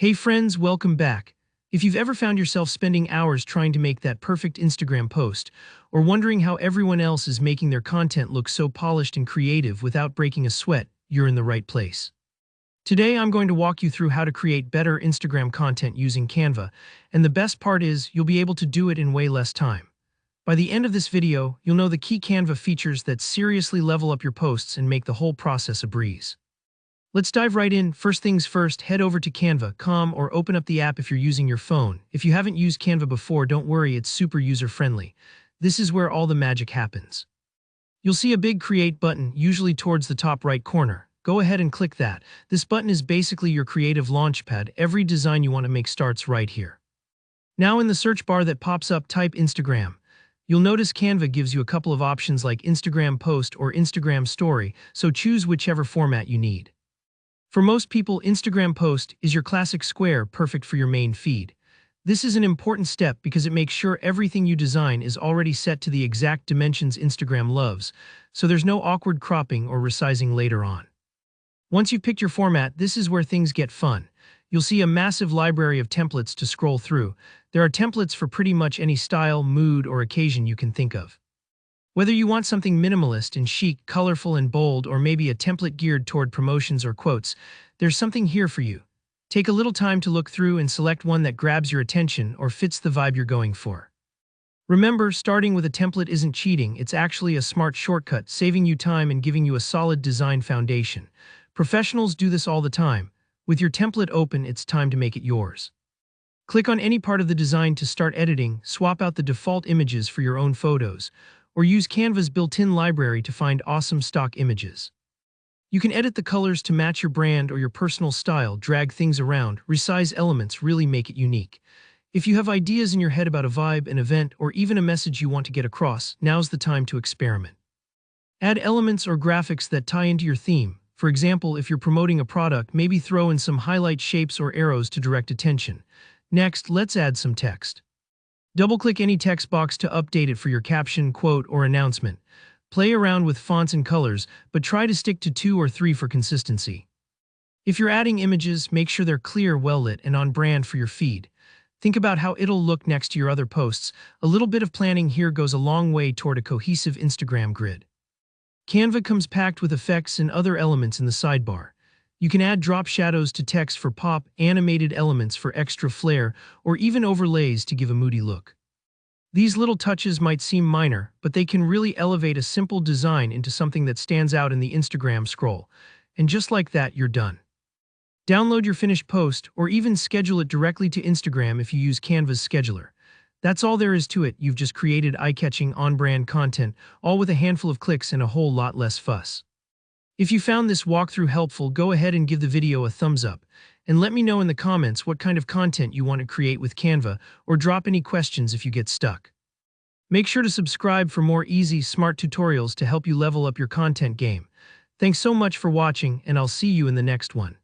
Hey friends, welcome back. If you've ever found yourself spending hours trying to make that perfect Instagram post, or wondering how everyone else is making their content look so polished and creative without breaking a sweat, you're in the right place. Today I'm going to walk you through how to create better Instagram content using Canva, and the best part is you'll be able to do it in way less time. By the end of this video, you'll know the key Canva features that seriously level up your posts and make the whole process a breeze. Let's dive right in. First things first, head over to Canva.com or open up the app if you're using your phone. If you haven't used Canva before, don't worry, it's super user-friendly. This is where all the magic happens. You'll see a big Create button, usually towards the top right corner. Go ahead and click that. This button is basically your creative launchpad. Every design you want to make starts right here. Now in the search bar that pops up, type Instagram. You'll notice Canva gives you a couple of options like Instagram Post or Instagram Story, so choose whichever format you need. For most people, Instagram Post is your classic square, perfect for your main feed. This is an important step because it makes sure everything you design is already set to the exact dimensions Instagram loves, so there's no awkward cropping or resizing later on. Once you've picked your format, this is where things get fun. You'll see a massive library of templates to scroll through. There are templates for pretty much any style, mood, or occasion you can think of. Whether you want something minimalist and chic, colorful and bold, or maybe a template geared toward promotions or quotes, there's something here for you. Take a little time to look through and select one that grabs your attention or fits the vibe you're going for. Remember, starting with a template isn't cheating, it's actually a smart shortcut, saving you time and giving you a solid design foundation. Professionals do this all the time. With your template open, it's time to make it yours. Click on any part of the design to start editing, swap out the default images for your own photos, or use Canva's built-in library to find awesome stock images. You can edit the colors to match your brand or your personal style, drag things around, resize elements, really make it unique. If you have ideas in your head about a vibe, an event, or even a message you want to get across, now's the time to experiment. Add elements or graphics that tie into your theme. For example, if you're promoting a product, maybe throw in some highlight shapes or arrows to direct attention. Next, let's add some text. Double-click any text box to update it for your caption, quote, or announcement. Play around with fonts and colors, but try to stick to 2 or 3 for consistency. If you're adding images, make sure they're clear, well-lit, and on brand for your feed. Think about how it'll look next to your other posts. A little bit of planning here goes a long way toward a cohesive Instagram grid. Canva comes packed with effects and other elements in the sidebar. You can add drop shadows to text for pop, animated elements for extra flair, or even overlays to give a moody look. These little touches might seem minor, but they can really elevate a simple design into something that stands out in the Instagram scroll. And just like that, you're done. Download your finished post, or even schedule it directly to Instagram if you use Canva's scheduler. That's all there is to it. You've just created eye-catching, on-brand content, all with a handful of clicks and a whole lot less fuss. If you found this walkthrough helpful, go ahead and give the video a thumbs up, and let me know in the comments what kind of content you want to create with Canva, or drop any questions if you get stuck. Make sure to subscribe for more easy, smart tutorials to help you level up your content game. Thanks so much for watching, and I'll see you in the next one.